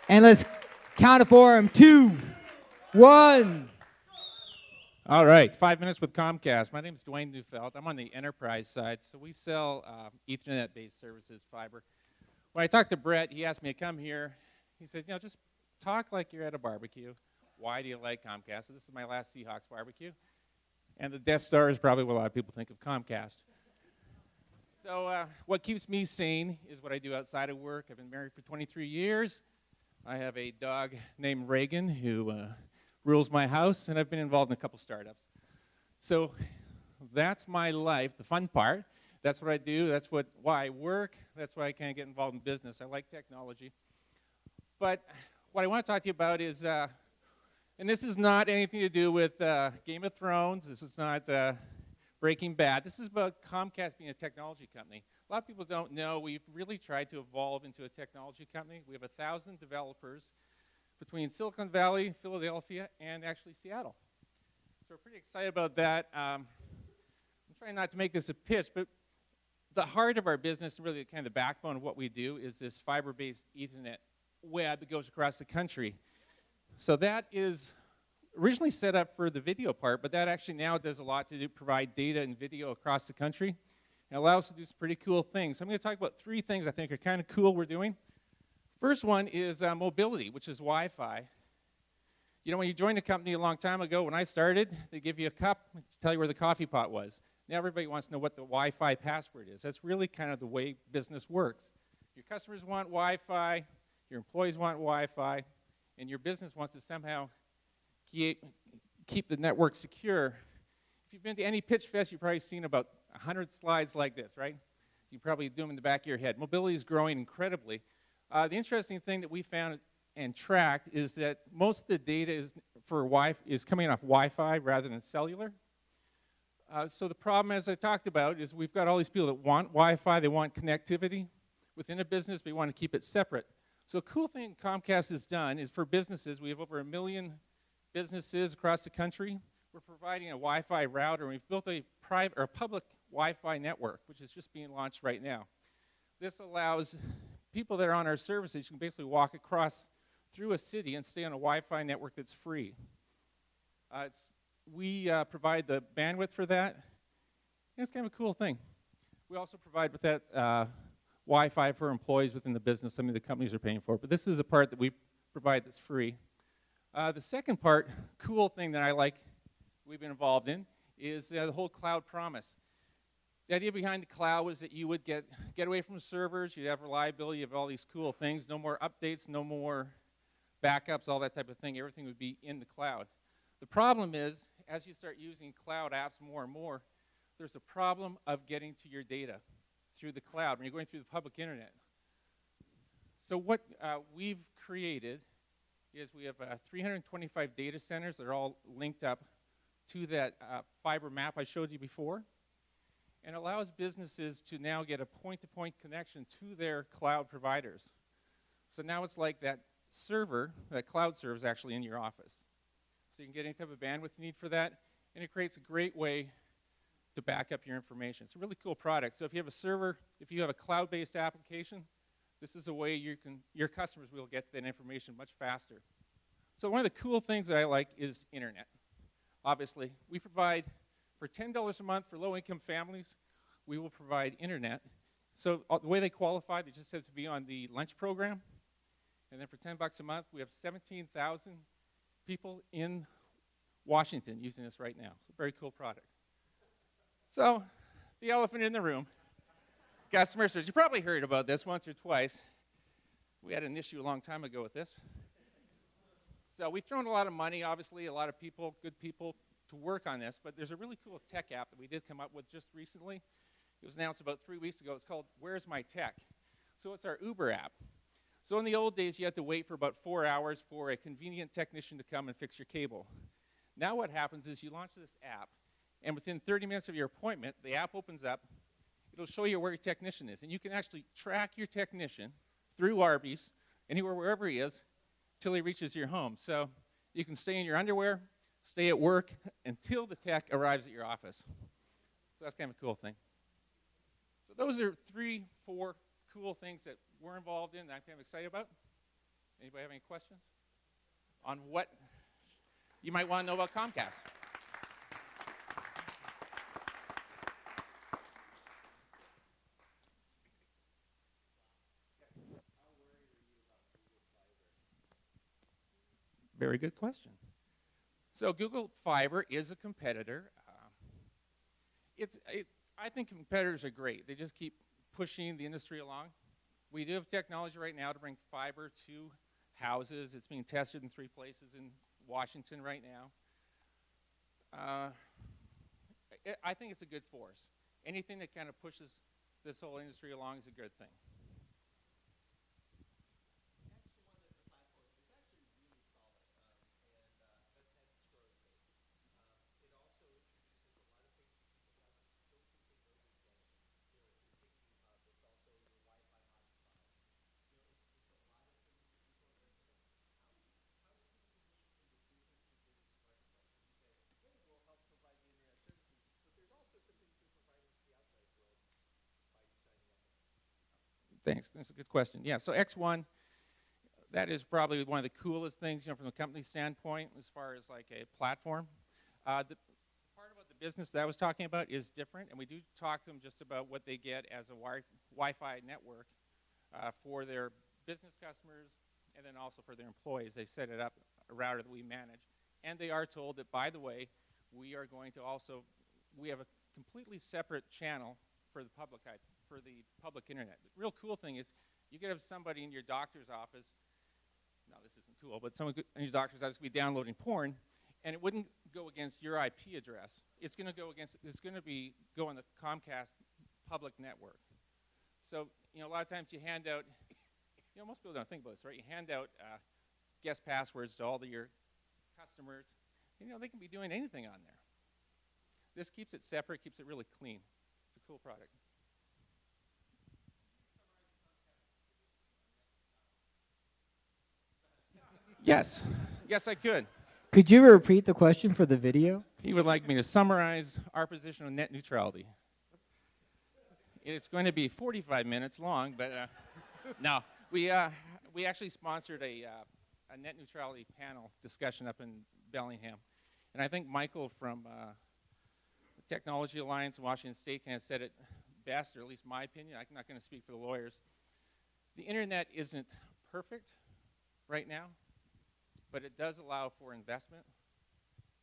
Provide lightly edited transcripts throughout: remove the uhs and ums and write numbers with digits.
And let's count it for him. 2, 1. All right, 5 minutes with Comcast. My name is Dwayne Neufeld. I'm on the enterprise side, so we sell Ethernet-based services, fiber. When I talked to Brett, he asked me to come here. He said, just talk like you're at a barbecue. Why do you like Comcast? So this is my last Seahawks barbecue. And the Death Star is probably what a lot of people think of Comcast. So what keeps me sane is what I do outside of work. I've been married for 23 years. I have a dog named Reagan who rules my house, and I've been involved in a couple startups. So that's my life, the fun part. That's what I do. That's why I work. That's why I can't get involved in business. I like technology. But what I want to talk to you about is, and this is not anything to do with Game of Thrones. This is not Breaking Bad. This is about Comcast being a technology company. A lot of people don't know we've really tried to evolve into a technology company. We have 1,000 developers between Silicon Valley, Philadelphia, and actually Seattle. So we're pretty excited about that. I'm trying not to make this a pitch, but the heart of our business, and really kind of the backbone of what we do, is this fiber-based Ethernet web that goes across the country. So that is originally set up for the video part, but that actually now does a lot to provide data and video across the country. It allows us to do some pretty cool things. So I'm going to talk about 3 things I think are kind of cool we're doing. First one is mobility, which is Wi-Fi. When you joined a company a long time ago, when I started, they give you a cup, tell you where the coffee pot was. Now everybody wants to know what the Wi-Fi password is. That's really kind of the way business works. Your customers want Wi-Fi, your employees want Wi-Fi, and your business wants to somehow keep the network secure. If you've been to any pitch fest, you've probably seen about 100 slides like this, right? You probably do them in the back of your head. Mobility is growing incredibly. The interesting thing that we found and tracked is that most of the data is coming off Wi-Fi rather than cellular. So the problem, as I talked about, is we've got all these people that want Wi-Fi, they want connectivity within a business, but we want to keep it separate. So a cool thing Comcast has done is for businesses, we have over 1 million businesses across the country. We're providing a Wi-Fi router, and we've built a private or public Wi-Fi network, which is just being launched right now. This allows people that are on our services, you can basically walk across through a city and stay on a Wi-Fi network that's free. We provide the bandwidth for that. And it's kind of a cool thing. We also provide with that Wi-Fi for employees within the business, something the companies are paying for. But this is a part that we provide that's free. The second part, cool thing that I like we've been involved in, is the whole cloud promise. The idea behind the cloud was that you would get away from the servers, you'd have reliability, you have all these cool things, no more updates, no more backups, all that type of thing. Everything would be in the cloud. The problem is, as you start using cloud apps more and more, there's a problem of getting to your data through the cloud when you're going through the public internet. So what we've created is we have 325 data centers that are all linked up to that fiber map I showed you before, and allows businesses to now get a point-to-point connection to their cloud providers. So now it's like that server, that cloud server is actually in your office. So you can get any type of bandwidth you need for that, and it creates a great way to back up your information. It's a really cool product. So if you have a server, if you have a cloud-based application, this is a way your customers will get to that information much faster. So one of the cool things that I like is internet. Obviously, we provide, for $10 a month for low-income families, we will provide internet. So the way they qualify, they just have to be on the lunch program. And then for $10 a month, we have 17,000 people in Washington using this right now. It's a very cool product. So the elephant in the room, customer service. You probably heard about this once or twice. We had an issue a long time ago with this. So we've thrown a lot of money, obviously, a lot of people, good people, to work on this, but there's a really cool tech app that we did come up with just recently. It was announced about 3 weeks ago. It's called Where's My Tech? So it's our Uber app. So in the old days, you had to wait for about 4 hours for a convenient technician to come and fix your cable. Now what happens is you launch this app, and within 30 minutes of your appointment, the app opens up. It'll show you where your technician is, and you can actually track your technician through Arby's, anywhere, wherever he is, till he reaches your home. So you can stay in your underwear, stay at work, until the tech arrives at your office. So that's kind of a cool thing. So those are 3, 4 cool things that we're involved in that I'm kind of excited about. Anybody have any questions on what you might want to know about Comcast? Very good question. So Google Fiber is a competitor. I think competitors are great. They just keep pushing the industry along. We do have technology right now to bring fiber to houses. It's being tested in 3 places in Washington right now. I think it's a good force. Anything that kind of pushes this whole industry along is a good thing. Thanks. That's a good question. Yeah, so X1, that is probably one of the coolest things, from a company standpoint, as far as like a platform. The part about the business that I was talking about is different, and we do talk to them just about what they get as a Wi-Fi network for their business customers and then also for their employees. They set it up, a router that we manage, and they are told that, by the way, we are going to also, we have a completely separate channel for the public internet. The real cool thing is you could have somebody in your doctor's office, no, this isn't cool, but someone in your doctor's office could be downloading porn, and it wouldn't go against your IP address. It's going to go on the Comcast public network. So, a lot of times you hand out, most people don't think about this, right? You hand out guest passwords to all of your customers. They can be doing anything on there. This keeps it separate, keeps it really clean. It's a cool product. Yes. Yes, I could. Could you repeat the question for the video? He would like me to summarize our position on net neutrality. It's going to be 45 minutes long, but no. We actually sponsored a net neutrality panel discussion up in Bellingham. And I think Michael from the Technology Alliance in Washington State kind of said it best, or at least my opinion. I'm not going to speak for the lawyers. The internet isn't perfect right now, but it does allow for investment.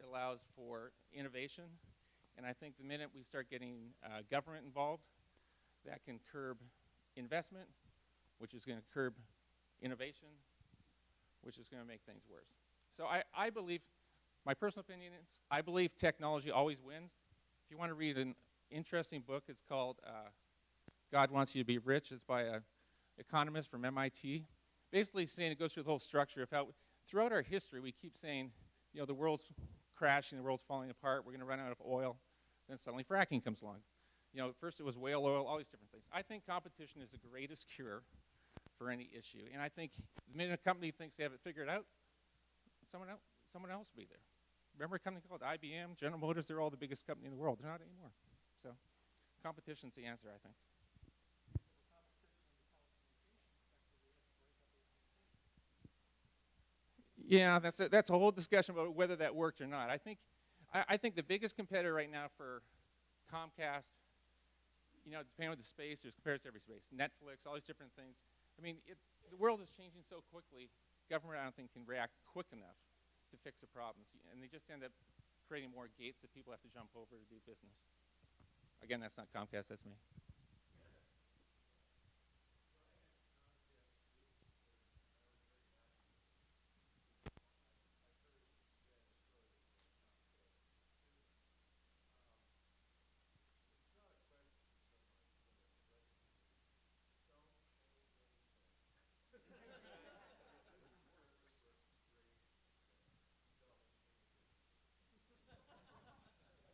It allows for innovation. And I think the minute we start getting government involved, that can curb investment, which is going to curb innovation, which is going to make things worse. So I believe, my personal opinion is, I believe technology always wins. If you want to read an interesting book, it's called God Wants You to Be Rich. It's by an economist from MIT. Basically saying, it goes through the whole structure of how, throughout our history, we keep saying, the world's crashing, the world's falling apart, we're going to run out of oil. Then suddenly fracking comes along. First it was whale oil, all these different things. I think competition is the greatest cure for any issue. And I think the minute a company thinks they have it figured out, someone else will be there. Remember a company called IBM, General Motors? They're all the biggest company in the world. They're not anymore. So competition's the answer, I think. Yeah, that's a whole discussion about whether that worked or not. I think the biggest competitor right now for Comcast, depending on the space, there's competitors to every space. Netflix, all these different things. The world is changing so quickly, government, I don't think, can react quick enough to fix the problems. And they just end up creating more gates that people have to jump over to do business. Again, that's not Comcast, that's me.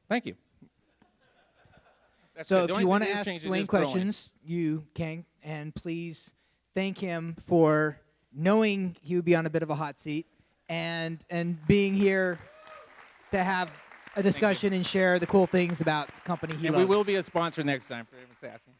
Thank you. So if you want to ask Dwayne questions, you can, and please thank him for knowing he would be on a bit of a hot seat and being here to have a discussion and share the cool things about the company he loves. And we will be a sponsor next time for everyone's asking.